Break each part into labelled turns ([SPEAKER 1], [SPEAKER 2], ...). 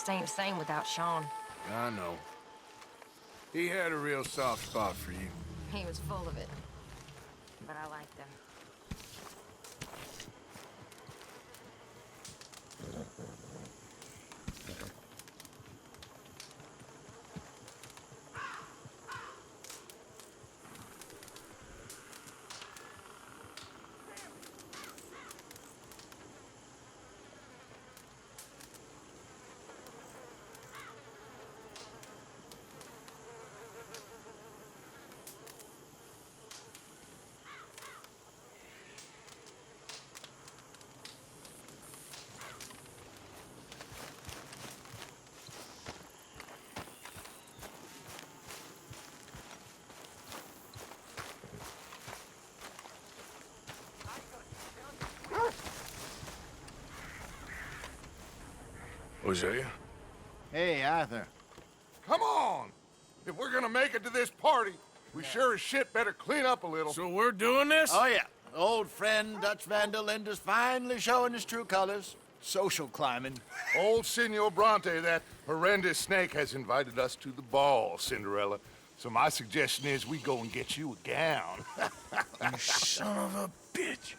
[SPEAKER 1] just ain't the same without Sean.
[SPEAKER 2] I know. He had a real soft spot for you.
[SPEAKER 1] He was full of it. But I liked him.
[SPEAKER 2] Hosea?
[SPEAKER 3] Hey, Arthur.
[SPEAKER 4] Come on! If we're gonna make it to this party, we sure as shit better clean up a little.
[SPEAKER 2] So we're doing this?
[SPEAKER 3] Oh, yeah. Old friend Dutch Van der Linde's finally showing his true colors. Social climbing.
[SPEAKER 4] Old Senor Bronte, that horrendous snake, has invited us to the ball, Cinderella. So my suggestion is we go and get you a gown.
[SPEAKER 2] You son of a bitch.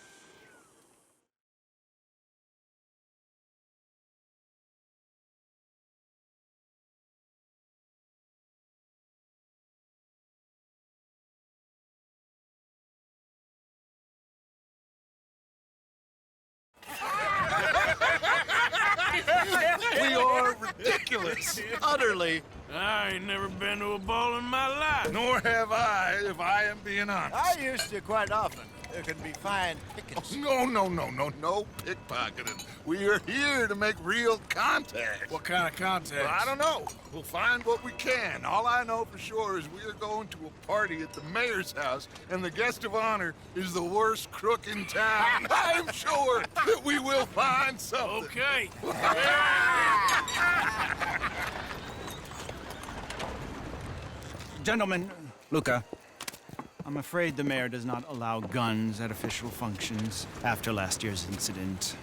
[SPEAKER 3] We are ridiculous. Utterly.
[SPEAKER 2] I ain't never been to a ball in my life.
[SPEAKER 4] Nor have I, if I am being honest.
[SPEAKER 3] I used to quite often. There can be fine pickings.
[SPEAKER 4] No pickpocketing. We are here to make real contact.
[SPEAKER 2] What kind of contact?
[SPEAKER 4] Well, I don't know. We'll find what we can. All I know for sure is we are going to a party at the mayor's house, and the guest of honor is the worst crook in town. I'm sure that we will find something.
[SPEAKER 2] Okay.
[SPEAKER 5] Gentlemen, Luca, I'm afraid the mayor does not allow guns at official functions after last year's incident.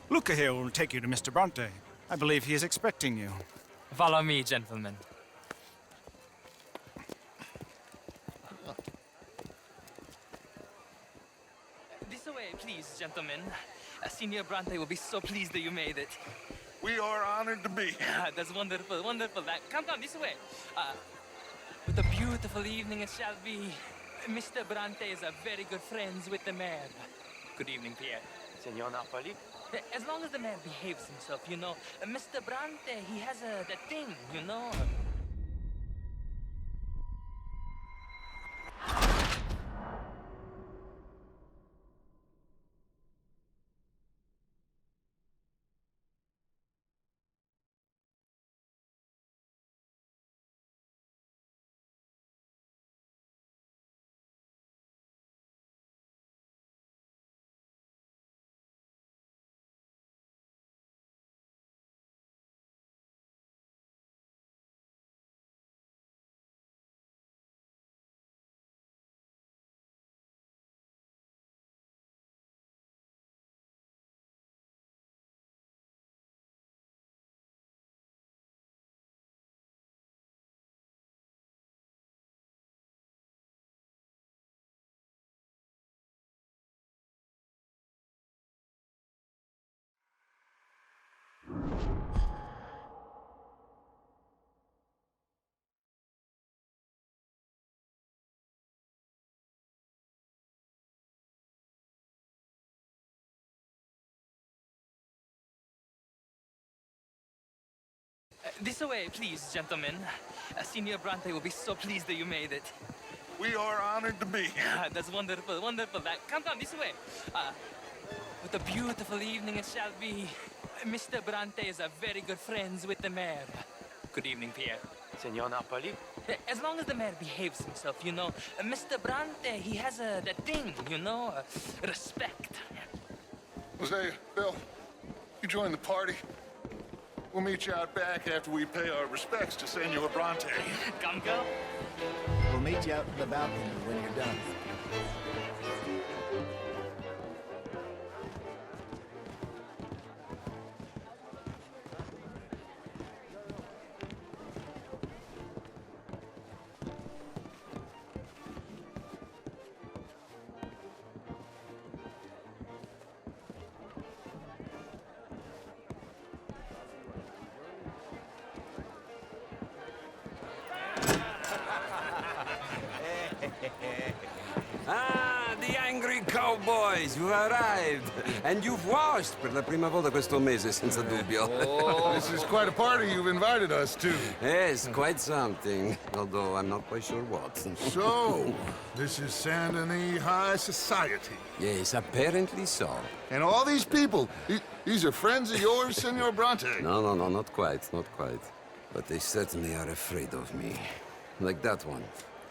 [SPEAKER 5] Luca here will take you to Mr. Bronte. I believe he is expecting you.
[SPEAKER 6] Follow me, gentlemen. This way, please, gentlemen. Senior Bronte will be so pleased that you made it.
[SPEAKER 4] We are honored to be here.
[SPEAKER 6] That's wonderful, wonderful. Come, this way. What a beautiful evening it shall be. Mr. Bronte is a very good friends with the mayor. Good evening, Pierre.
[SPEAKER 7] Senor Napoli?
[SPEAKER 6] As long as the mayor behaves himself, you know. Mr. Bronte, he has that thing, you know. This way, please, gentlemen. Senior Bronte will be so pleased that you made it.
[SPEAKER 4] We are honored to be here.
[SPEAKER 6] That's wonderful, wonderful. Come, this way. What a beautiful evening it shall be. Mr. Bronte is a very good friends with the mayor. Good evening, Pierre.
[SPEAKER 7] Senor Napoli?
[SPEAKER 6] As long as the mayor behaves himself, you know. Mr. Bronte, he has that thing, you know. Respect.
[SPEAKER 4] Hosea, Bill, you join the party. We'll meet you out back after we pay our respects to Senor Bronte.
[SPEAKER 6] Come, go.
[SPEAKER 3] We'll meet you out in the balcony when you're done.
[SPEAKER 8] Ah, the angry cowboys, you arrived. And you've washed per la prima volta questo mese, senza dubbio.
[SPEAKER 4] This is quite a party you've invited us to.
[SPEAKER 8] Yes, quite something. Although I'm not quite sure what.
[SPEAKER 4] So, this is Saint Denis High Society.
[SPEAKER 8] Yes, apparently so.
[SPEAKER 4] And all these people, these are friends of yours, Senor Bronte?
[SPEAKER 8] No, not quite, not quite. But they certainly are afraid of me. Like that one.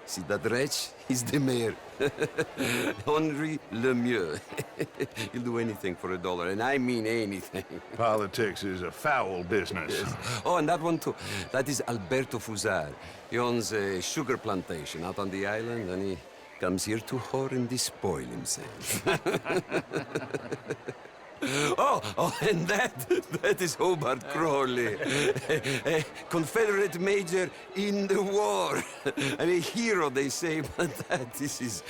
[SPEAKER 8] See that wretch? He's the mayor. Henri Lemieux. He'll do anything for $1, and I mean anything.
[SPEAKER 4] Politics is a foul business.
[SPEAKER 8] Yes. Oh, and that one too. That is Alberto Fusar. He owns a sugar plantation out on the island, and he comes here to whore and despoil himself. Oh, and that is Hobart Crawley, a Confederate major in the war. I mean, a hero, they say, but that is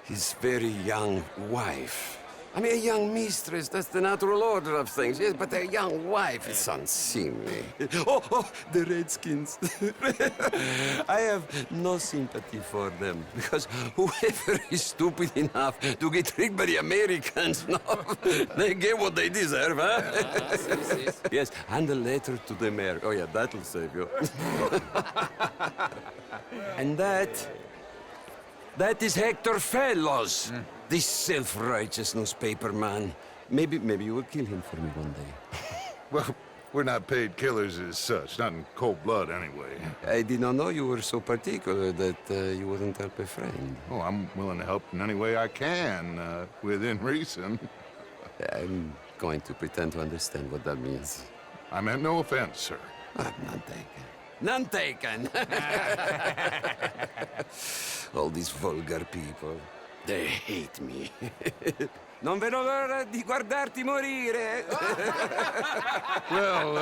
[SPEAKER 8] his very young wife. I mean, a young mistress, that's the natural order of things, yes, but a young wife is unseemly. Oh, the Redskins. I have no sympathy for them, because whoever is stupid enough to get tricked by the Americans, no, they get what they deserve, huh? Yes, and a letter to the mayor. Oh, yeah, that'll save you. And that is Hector Fellows. This self-righteous newspaper man. Maybe you will kill him for me one day.
[SPEAKER 4] Well, we're not paid killers as such, not in cold blood anyway.
[SPEAKER 8] I did not know you were so particular that you wouldn't help a friend.
[SPEAKER 4] Oh, I'm willing to help in any way I can, within reason.
[SPEAKER 8] I'm going to pretend to understand what that means.
[SPEAKER 4] I meant no offense, sir.
[SPEAKER 8] None taken. None taken! All these vulgar people. They hate me. Non vedo l'ora di guardarti morire.
[SPEAKER 4] Well,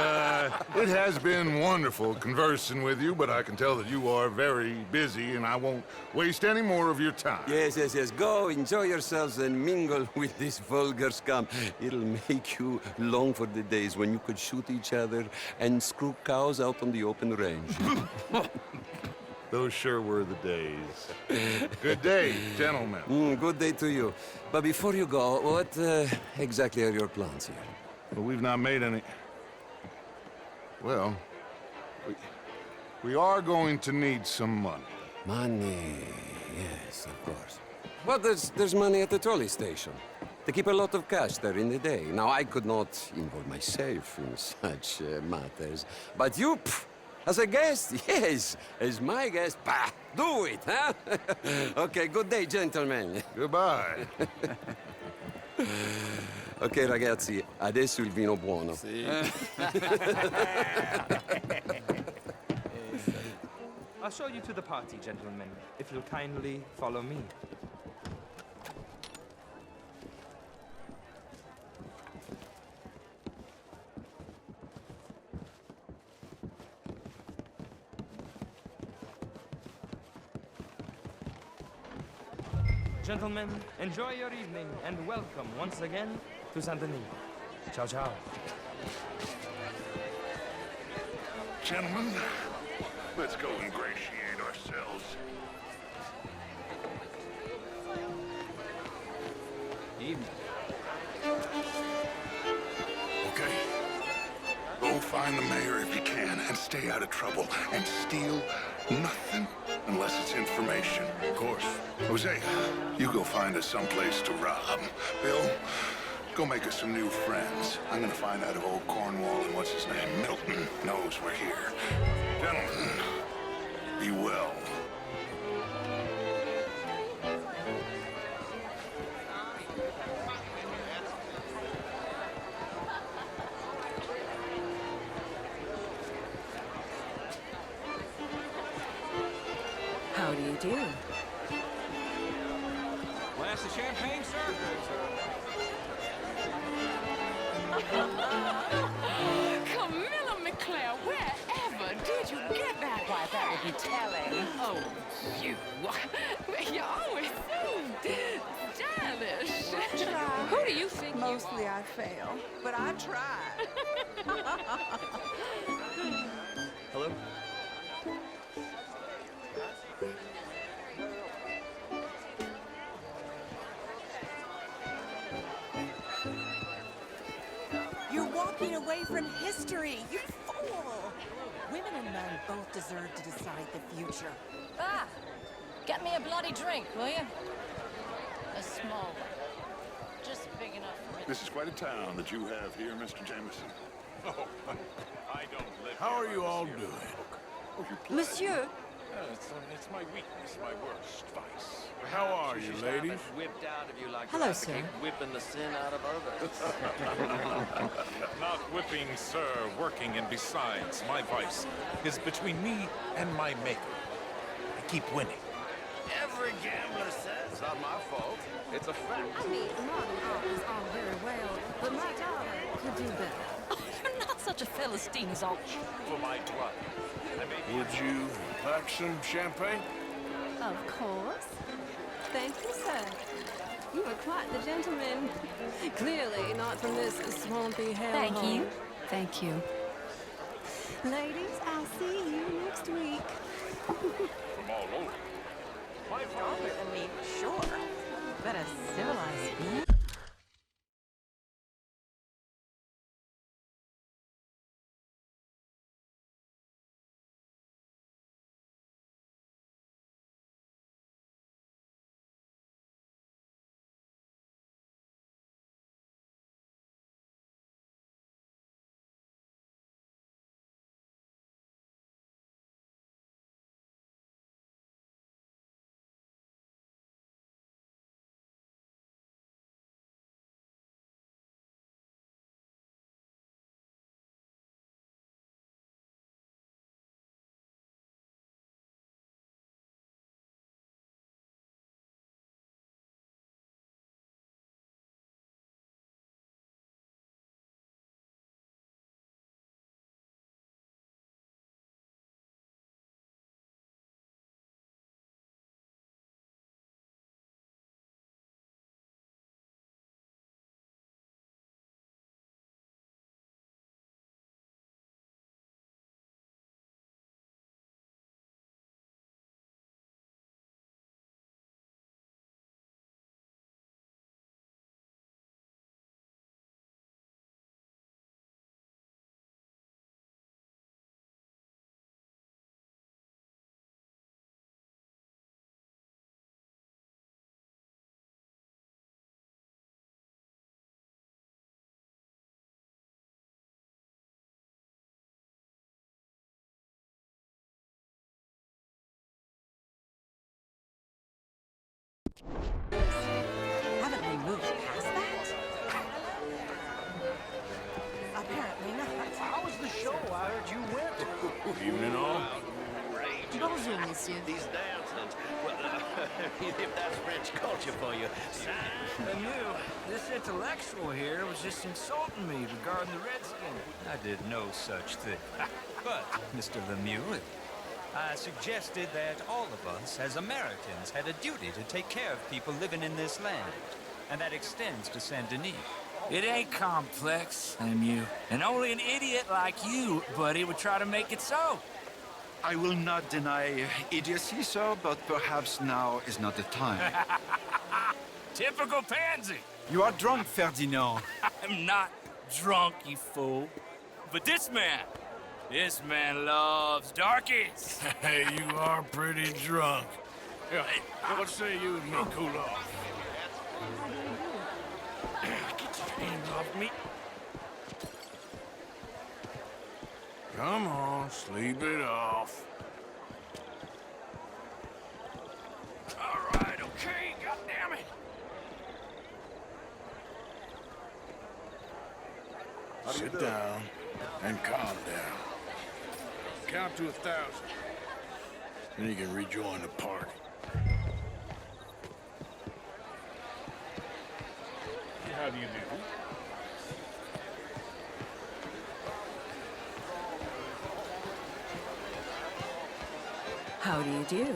[SPEAKER 4] it has been wonderful conversing with you, but I can tell that you are very busy, and I won't waste any more of your time.
[SPEAKER 8] Yes. Go, enjoy yourselves, and mingle with this vulgar scum. It'll make you long for the days when you could shoot each other and screw cows out on the open range.
[SPEAKER 4] Those sure were the days. Good day, gentlemen.
[SPEAKER 8] Good day to you. But before you go, what exactly are your plans here?
[SPEAKER 4] Well, we've not made any... Well, we are going to need some money.
[SPEAKER 8] Money, yes, of course. Well, there's money at the trolley station. They keep a lot of cash there in the day. Now, I could not involve myself in such matters. But you... As a guest? Yes. As my guest? Bah, do it, huh? Okay, good day, gentlemen.
[SPEAKER 4] Goodbye.
[SPEAKER 8] Ok, ragazzi, adesso il vino buono.
[SPEAKER 9] Sì.
[SPEAKER 10] I'll show you to the party, gentlemen, if you'll kindly follow me. Gentlemen, enjoy your evening and welcome once again to Saint Denis. Ciao, ciao.
[SPEAKER 4] Gentlemen, let's go ingratiate ourselves.
[SPEAKER 10] Evening.
[SPEAKER 4] Okay. Go find the mayor if you can and stay out of trouble and steal nothing unless it's information. Of course. Jose, you go find us someplace to rob. Bill, go make us some new friends. I'm gonna find out if old Cornwall and what's his name, Milton, knows we're here. Gentlemen, be well.
[SPEAKER 1] How do you do?
[SPEAKER 5] Glass of champagne, sir?
[SPEAKER 11] Camilla McClare, wherever did you get that?
[SPEAKER 1] Why, that would be telling.
[SPEAKER 11] Oh, you. You're always so stylish. Who do you think
[SPEAKER 12] Mostly
[SPEAKER 11] you are?
[SPEAKER 12] I fail, but I tried.
[SPEAKER 10] Hello?
[SPEAKER 12] different history, you fool! Women and men both deserve to decide the future.
[SPEAKER 1] Ah! Get me a bloody drink, will you? A small one. Just big enough for me.
[SPEAKER 4] This is quite a town that you have here, Mr. Jameson.
[SPEAKER 2] Oh, I don't live How are you all doing?
[SPEAKER 4] Oh, you play.
[SPEAKER 12] Monsieur!
[SPEAKER 2] It's my weakness, my worst vice. How are you, ladies?
[SPEAKER 7] Whipped out of you like
[SPEAKER 12] Hello,
[SPEAKER 7] you
[SPEAKER 12] sir.
[SPEAKER 7] advocate whipping the sin out of others.
[SPEAKER 2] Not whipping, sir, working, and besides, my vice is between me and my maker. I keep winning.
[SPEAKER 7] Every gambler says it's not my fault. It's a fact.
[SPEAKER 11] I mean, modern art is all very well, but my daughter could do better.
[SPEAKER 1] Oh, you're not such a Philistine as all.
[SPEAKER 2] For my blood. Would you like some champagne?
[SPEAKER 11] Of course. Thank you, sir. You are quite the gentleman. Clearly not from this swampy hellhole.
[SPEAKER 1] Thank you. Thank you.
[SPEAKER 11] Ladies, I'll see you next week.
[SPEAKER 2] From all over.
[SPEAKER 12] Stronger than me, sure. But a civilized being? Haven't we moved past that? Apparently not.
[SPEAKER 3] How was the show? I heard you went.
[SPEAKER 2] Evening all.
[SPEAKER 11] Bonjour, monsieur.
[SPEAKER 7] These dancers, well, if that's French culture for you.
[SPEAKER 10] Lemieux, this intellectual here was just insulting me regarding the Redskin.
[SPEAKER 5] I did no such thing. But, Mr. Lemieux, I suggested that all of us, as Americans, had a duty to take care of people living in this land. And that extends to Saint Denis.
[SPEAKER 10] It ain't complex, Lemieux. And only an idiot like you, buddy, would try to make it so.
[SPEAKER 9] I will not deny idiocy, sir, but perhaps now is not the time.
[SPEAKER 10] Typical pansy.
[SPEAKER 9] You are drunk, Ferdinand.
[SPEAKER 10] I'm not drunk, you fool. But this man loves darkies.
[SPEAKER 2] Hey, you are pretty drunk. Yeah, what say you and me cool off?
[SPEAKER 10] Get your hands off me.
[SPEAKER 2] Come on, sleep it off.
[SPEAKER 10] All right, okay, goddammit.
[SPEAKER 2] Sit down and calm down. Count to 1,000. Then you can rejoin the party. How do you do?
[SPEAKER 12] How do you do?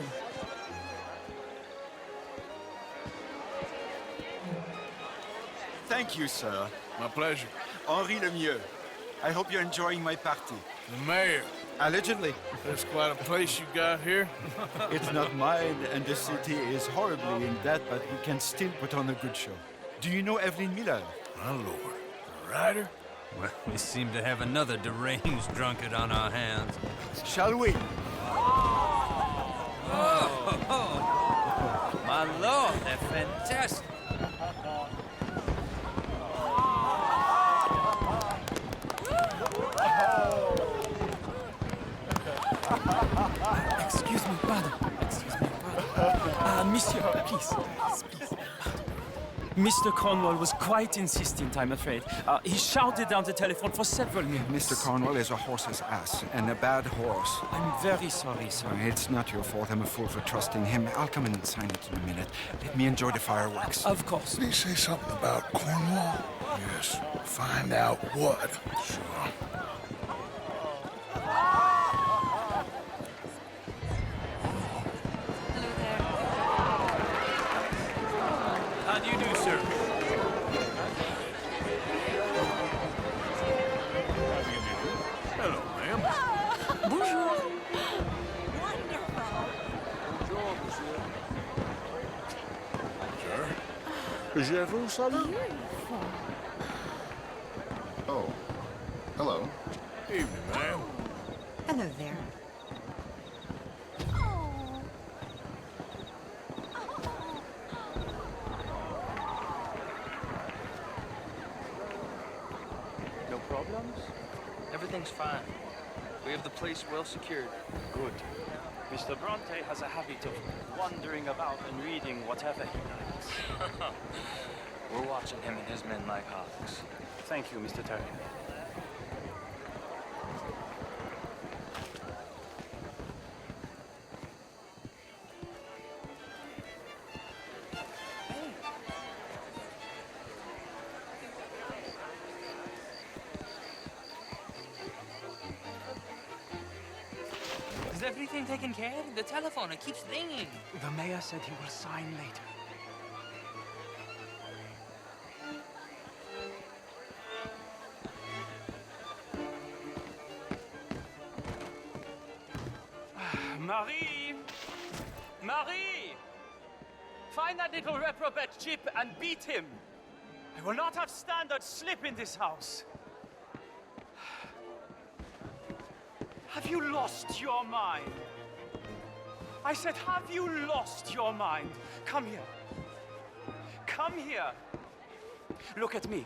[SPEAKER 9] Thank you, sir.
[SPEAKER 2] My pleasure.
[SPEAKER 9] Henri Lemieux. I hope you're enjoying my party.
[SPEAKER 2] The mayor.
[SPEAKER 9] Allegedly.
[SPEAKER 2] That's quite a place you got here.
[SPEAKER 9] It's not mine, and the city is horribly in debt, but we can still put on a good show. Do you know Evelyn Miller?
[SPEAKER 2] My lord. The writer?
[SPEAKER 5] Well, we seem to have another deranged drunkard on our hands.
[SPEAKER 3] Shall we?
[SPEAKER 5] Oh, my lord, they're fantastic.
[SPEAKER 10] Excuse me, pardon. Excuse me, pardon. Monsieur, please. Mr. Cornwall was quite insistent, I'm afraid. He shouted down the telephone for several minutes.
[SPEAKER 9] Mr. Cornwall is a horse's ass, and a bad horse.
[SPEAKER 10] I'm very sorry, sir.
[SPEAKER 9] It's not your fault. I'm a fool for trusting him. I'll come and sign it in a minute. Let me enjoy the fireworks.
[SPEAKER 10] Of course.
[SPEAKER 2] Did he say something about Cornwall? Yes. Find out what. Sure.
[SPEAKER 10] How do you do, sir?
[SPEAKER 2] Hello, ma'am.
[SPEAKER 12] Bonjour. Wonderful.
[SPEAKER 2] Sir? Je vous salue.
[SPEAKER 13] Oh. Hello.
[SPEAKER 2] Evening, ma'am.
[SPEAKER 12] Hello there.
[SPEAKER 6] No problems? Everything's fine. We have the place well secured.
[SPEAKER 14] Good. Mr. Bronte has a habit of wandering about and reading whatever he likes.
[SPEAKER 6] We're watching him and his men like hawks.
[SPEAKER 14] Thank you, Mr. Terry.
[SPEAKER 6] Is everything taken care of? The telephone, it keeps ringing.
[SPEAKER 14] The mayor said he will sign later. Marie! Marie! Find that little reprobate Chip and beat him. I will not have standards slip in this house. Have you lost your mind? I said, have you lost your mind? Come here. Come here. Look at me.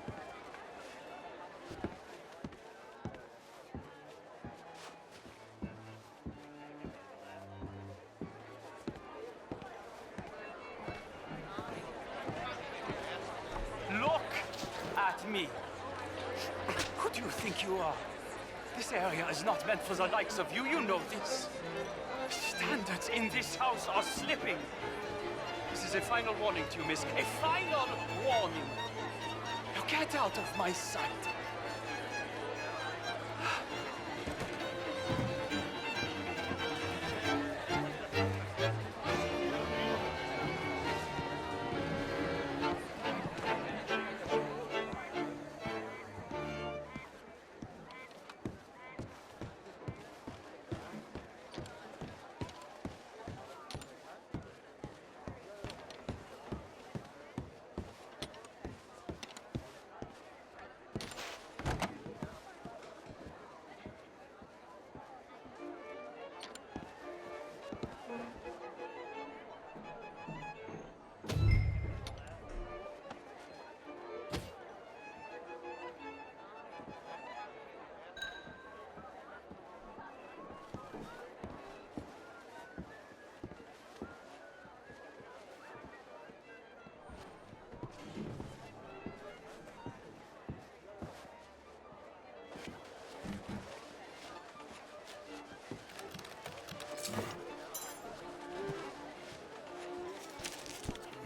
[SPEAKER 14] Look at me. Who do you think you are? This area is not meant for the likes of you. You know this. Standards in this house are slipping. This is a final warning to you, miss. A final warning. Now get out of my sight.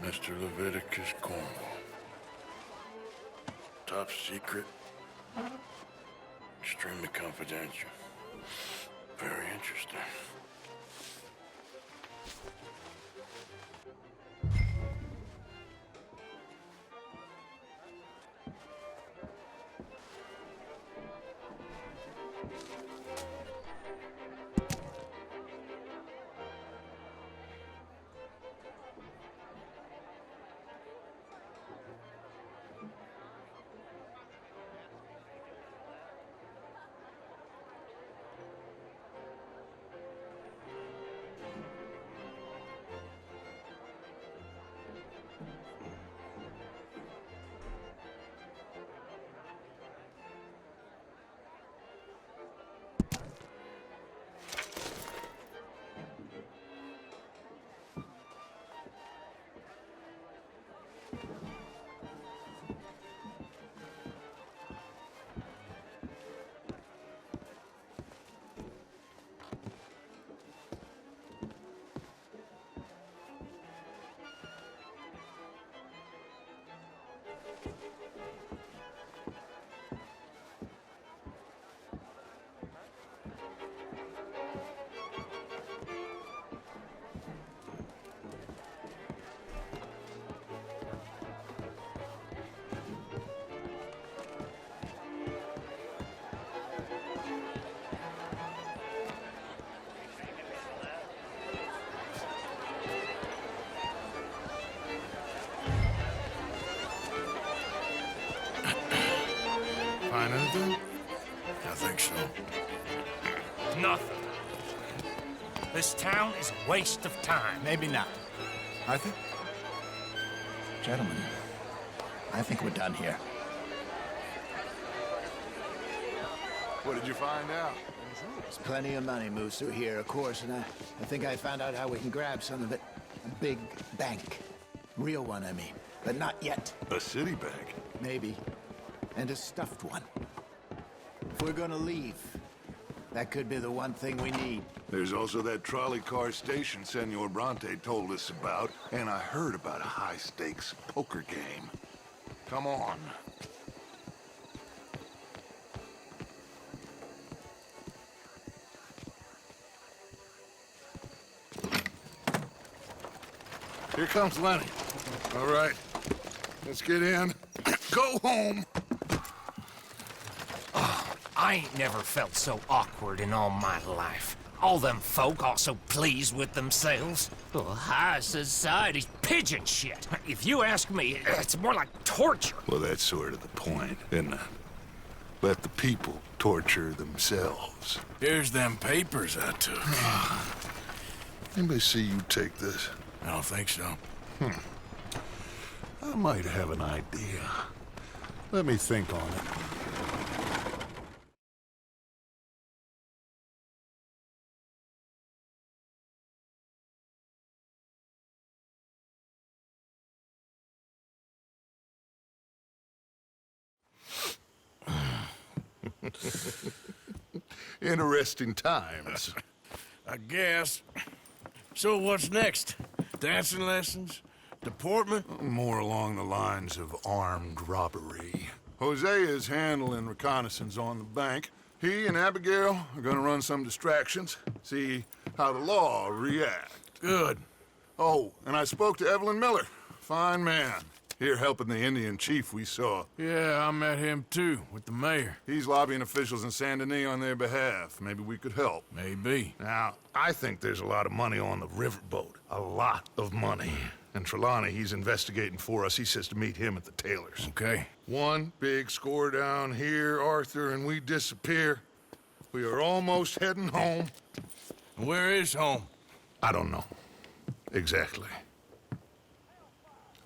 [SPEAKER 2] Mr. Leviticus Cornwall. Top secret. Extremely confidential. Very interesting. find anything? I think so.
[SPEAKER 15] Nothing. This town is a waste of time.
[SPEAKER 3] Maybe not. Arthur? Gentlemen, I think we're done here.
[SPEAKER 4] What did you find out?
[SPEAKER 3] There's plenty of money moves through here, of course, and I think I found out how we can grab some of it. A big bank. Real one, I mean. But not yet.
[SPEAKER 4] A city bank?
[SPEAKER 3] Maybe. And a stuffed one. If we're gonna leave, that could be the one thing we need.
[SPEAKER 4] There's also that trolley car station Senor Bronte told us about, and I heard about a high-stakes poker game. Come on. Here comes Lenny. All right, let's get in. Go home.
[SPEAKER 15] I ain't never felt so awkward in all my life. All them folk all so pleased with themselves. Oh, high society's pigeon shit. If you ask me, it's more like torture.
[SPEAKER 4] Well, that's sort of the point, isn't it? Let the people torture themselves.
[SPEAKER 2] Here's them papers I took.
[SPEAKER 4] Anybody see you take this?
[SPEAKER 2] I don't think so.
[SPEAKER 4] I might have an idea. Let me think on it. Interesting times.
[SPEAKER 2] I guess. So what's next? Dancing lessons? Deportment?
[SPEAKER 4] More along the lines of armed robbery. Jose is handling reconnaissance on the bank. He and Abigail are gonna run some distractions, see how the law react.
[SPEAKER 2] Good.
[SPEAKER 4] Oh, and I spoke to Evelyn Miller. Fine man. Here helping the Indian chief we saw.
[SPEAKER 2] Yeah, I met him too, with the mayor.
[SPEAKER 4] He's lobbying officials in Saint Denis on their behalf. Maybe we could help.
[SPEAKER 2] Maybe.
[SPEAKER 4] Now, I think there's a lot of money on the riverboat. A lot of money. And Trelawney, he's investigating for us. He says to meet him at the Taylor's.
[SPEAKER 2] Okay.
[SPEAKER 4] One big score down here, Arthur, and we disappear. We are almost heading home.
[SPEAKER 2] Where is home?
[SPEAKER 4] I don't know. Exactly.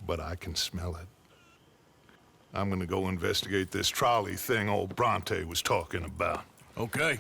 [SPEAKER 4] But I can smell it. I'm gonna go investigate this trolley thing old Bronte was talking about.
[SPEAKER 2] Okay.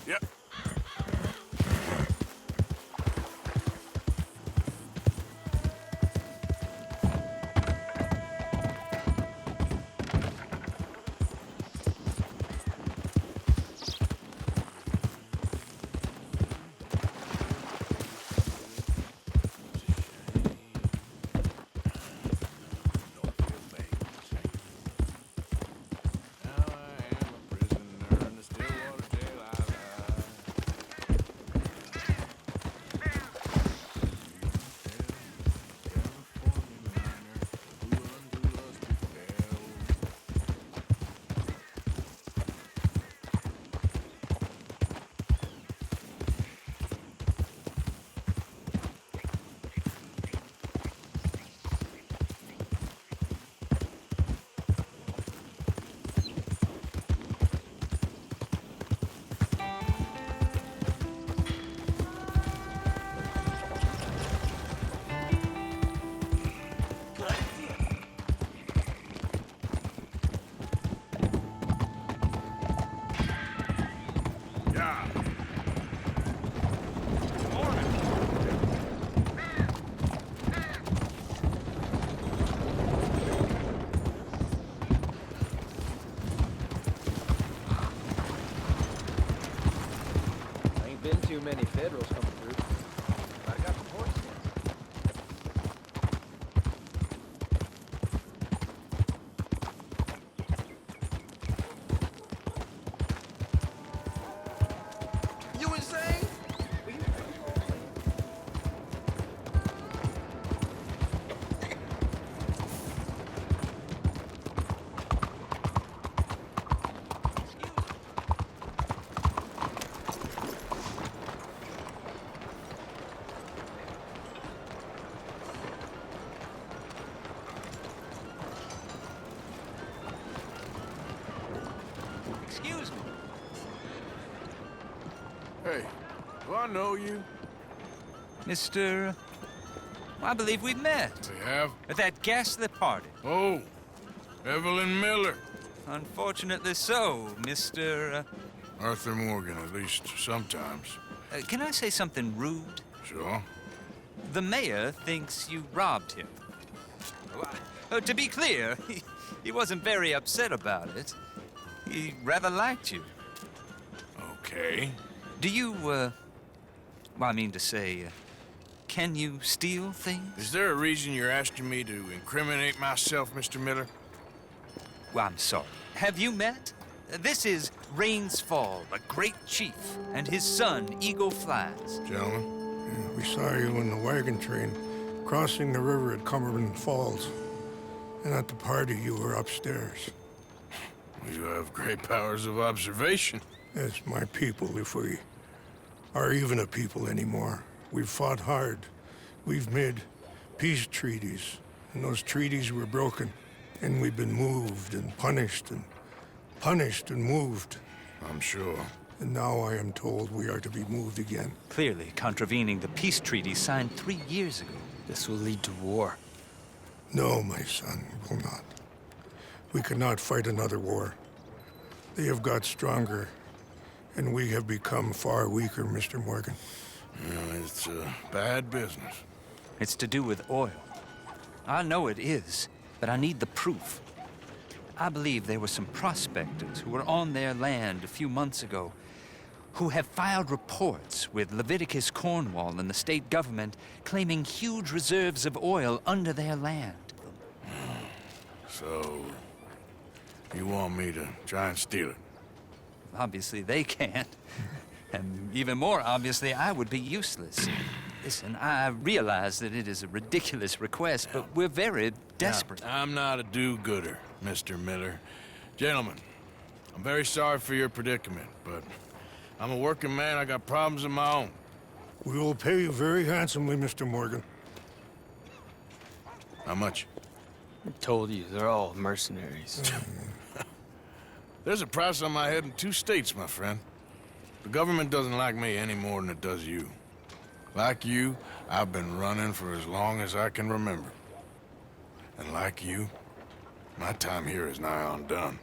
[SPEAKER 2] Yep.
[SPEAKER 16] Too many Federals coming through. I got the horse
[SPEAKER 8] You insane?
[SPEAKER 6] Excuse me.
[SPEAKER 2] Hey, do I know you?
[SPEAKER 5] Mr. I believe we've met.
[SPEAKER 2] We have?
[SPEAKER 5] At that ghastly party.
[SPEAKER 2] Oh, Evelyn Miller.
[SPEAKER 5] Unfortunately so, Mr.
[SPEAKER 2] Arthur Morgan, at least sometimes.
[SPEAKER 5] Can I say something rude?
[SPEAKER 2] Sure.
[SPEAKER 5] The mayor thinks you robbed him. To be clear, he wasn't very upset about it. He rather liked you.
[SPEAKER 2] Okay.
[SPEAKER 5] Do you, well, I mean to say, can you steal things?
[SPEAKER 2] Is there a reason you're asking me to incriminate myself, Mr. Miller?
[SPEAKER 5] Well, I'm sorry. Have you met? This is Rains Fall, a great chief, and his son, Eagle Flies.
[SPEAKER 2] Gentlemen?
[SPEAKER 17] Yeah, we saw you in the wagon train crossing the river at Cumberland Falls. And at the party, you were upstairs.
[SPEAKER 2] You have great powers of observation.
[SPEAKER 17] Yes, my people, if we are even a people anymore. We've fought hard. We've made peace treaties, and those treaties were broken. And we've been moved and punished and moved.
[SPEAKER 2] I'm sure.
[SPEAKER 17] And now I am told we are to be moved again.
[SPEAKER 5] Clearly contravening the peace treaty signed 3 years ago.
[SPEAKER 15] This will lead to war.
[SPEAKER 17] No, my son, it will not. We cannot fight another war. They have got stronger, and we have become far weaker, Mr. Morgan.
[SPEAKER 2] It's a bad business.
[SPEAKER 5] It's to do with oil. I know it is, but I need the proof. I believe there were some prospectors who were on their land a few months ago who have filed reports with Leviticus Cornwall and the state government claiming huge reserves of oil under their land.
[SPEAKER 2] So, you want me to try and steal it?
[SPEAKER 5] Obviously, they can't. And even more obviously, I would be useless. Listen, I realize that it is a ridiculous request, but we're very desperate.
[SPEAKER 2] Now, I'm not a do-gooder, Mr. Miller. Gentlemen, I'm very sorry for your predicament, but I'm a working man. I got problems of my own.
[SPEAKER 17] We will pay you very handsomely, Mr. Morgan.
[SPEAKER 2] How much?
[SPEAKER 15] I told you, they're all mercenaries.
[SPEAKER 2] There's a price on my head in 2 states, my friend. The government doesn't like me any more than it does you. Like you, I've been running for as long as I can remember. And like you, my time here is nigh on done.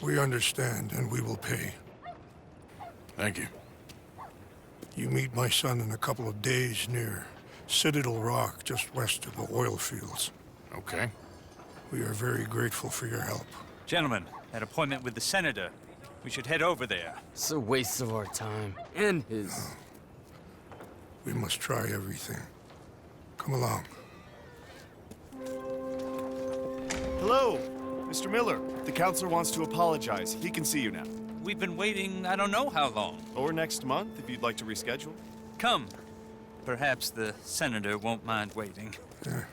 [SPEAKER 17] We understand, and we will pay.
[SPEAKER 2] Thank you.
[SPEAKER 17] You meet my son in a couple of days near Citadel Rock, just west of the oil fields.
[SPEAKER 2] Okay.
[SPEAKER 17] We are very grateful for your help.
[SPEAKER 5] Gentlemen, that appointment with the senator. We should head over there.
[SPEAKER 18] It's a waste of our time. And his.
[SPEAKER 17] We must try everything. Come along.
[SPEAKER 19] Hello, Mr. Miller. The counselor wants to apologize. He can see you now.
[SPEAKER 5] We've been waiting I don't know how long.
[SPEAKER 19] Or next month, if you'd like to reschedule.
[SPEAKER 5] Come. Perhaps the senator won't mind waiting.
[SPEAKER 17] Yeah.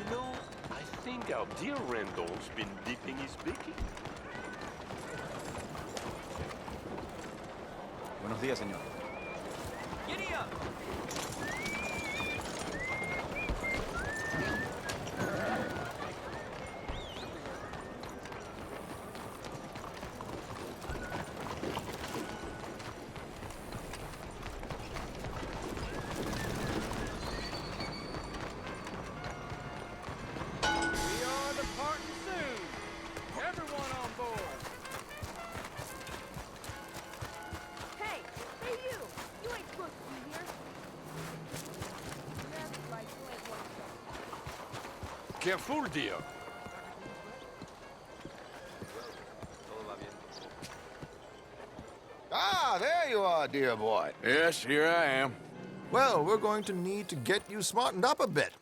[SPEAKER 7] You know, I think our dear Randall's been dipping his beaky.
[SPEAKER 19] Buenos días, señor.
[SPEAKER 6] Giddy up!
[SPEAKER 7] Careful, dear.
[SPEAKER 20] Ah, there you are, dear boy.
[SPEAKER 2] Yes, here I am.
[SPEAKER 20] Well, we're going to need to get you smartened up a bit.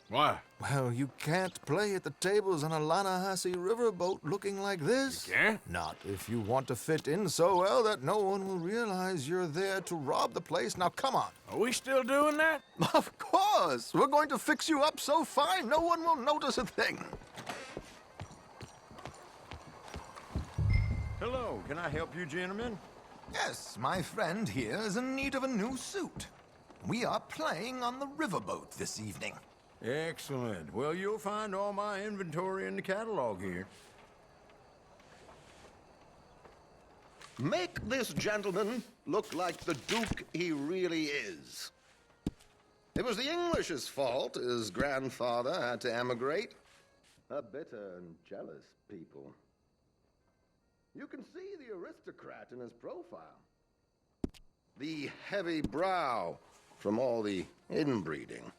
[SPEAKER 2] Why?
[SPEAKER 20] Well, you can't play at the tables on a Lannahechee riverboat looking like this.
[SPEAKER 2] You can't?
[SPEAKER 20] Not if you want to fit in so well that no one will realize you're there to rob the place. Now, come on.
[SPEAKER 2] Are we still doing that?
[SPEAKER 20] Of course. We're going to fix you up so fine no one will notice a thing.
[SPEAKER 21] Hello, can I help you, gentlemen?
[SPEAKER 20] Yes, my friend here is in need of a new suit. We are playing on the riverboat this evening.
[SPEAKER 21] Excellent. Well, you'll find all my inventory in the catalog here.
[SPEAKER 20] Make this gentleman look like the Duke he really is. It was the English's fault his grandfather had to emigrate. A bitter and jealous people. You can see the aristocrat in his profile. The heavy brow from all the inbreeding.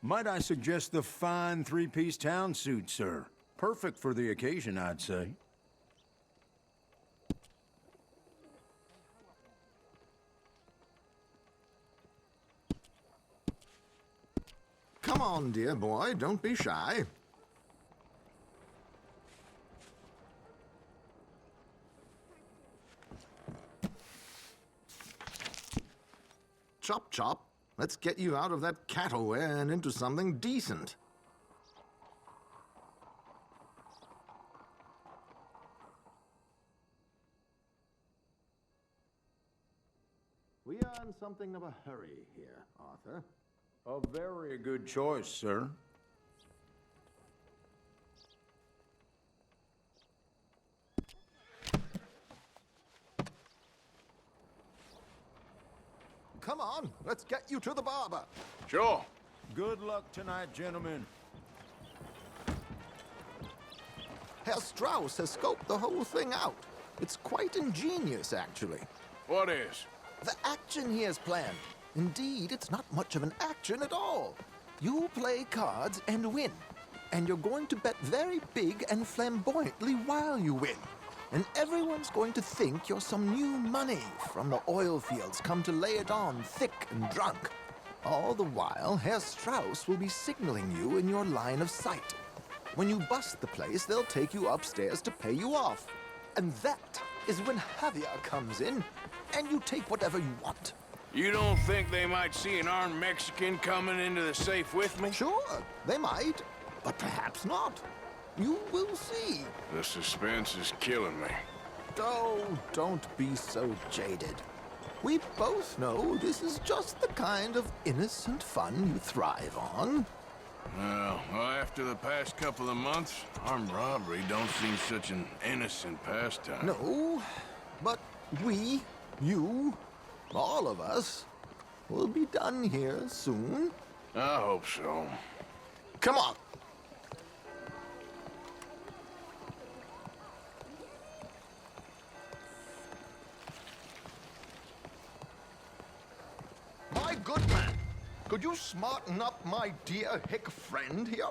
[SPEAKER 21] Might I suggest the fine three-piece town suit, sir? Perfect for the occasion, I'd say.
[SPEAKER 20] Come on, dear boy, don't be shy. Chop, chop. Let's get you out of that cattle wear and into something decent. We are in something of a hurry here, Arthur.
[SPEAKER 21] A very good choice, sir.
[SPEAKER 20] Come on, let's get you to the barber.
[SPEAKER 2] Sure.
[SPEAKER 21] Good luck tonight, gentlemen.
[SPEAKER 3] Herr Strauss has scoped the whole thing out. It's quite ingenious, actually.
[SPEAKER 2] What is?
[SPEAKER 3] The action he has planned. Indeed, it's not much of an action at all. You play cards and win. And you're going to bet very big and flamboyantly while you win. And everyone's going to think you're some new money from the oil fields come to lay it on thick and drunk. All the while, Herr Strauss will be signaling you in your line of sight. When you bust the place, they'll take you upstairs to pay you off. And that is when Javier comes in, and you take whatever you want.
[SPEAKER 2] You don't think they might see an armed Mexican coming into the safe with me?
[SPEAKER 3] Sure, they might, but perhaps not. You will see.
[SPEAKER 2] The suspense is killing me.
[SPEAKER 3] Oh, don't be so jaded. We both know this is just the kind of innocent fun you thrive on.
[SPEAKER 2] Well, after the past couple of months, armed robbery don't seem such an innocent pastime.
[SPEAKER 3] No, but we, you, all of us, will be done here soon.
[SPEAKER 2] I hope so.
[SPEAKER 3] Come on.
[SPEAKER 20] My good man, could you smarten up my dear hick friend here?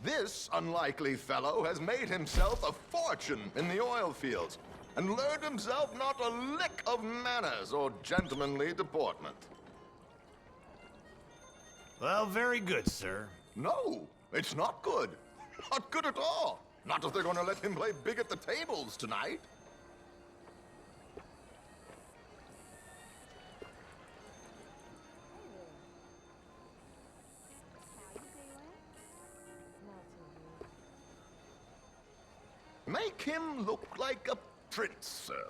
[SPEAKER 20] This unlikely fellow has made himself a fortune in the oil fields and learned himself not a lick of manners or gentlemanly deportment.
[SPEAKER 19] Well, very good, sir.
[SPEAKER 20] No, it's not good. Not good at all. Not if they're going to let him play big at the tables tonight. Make him look like a prince, sir.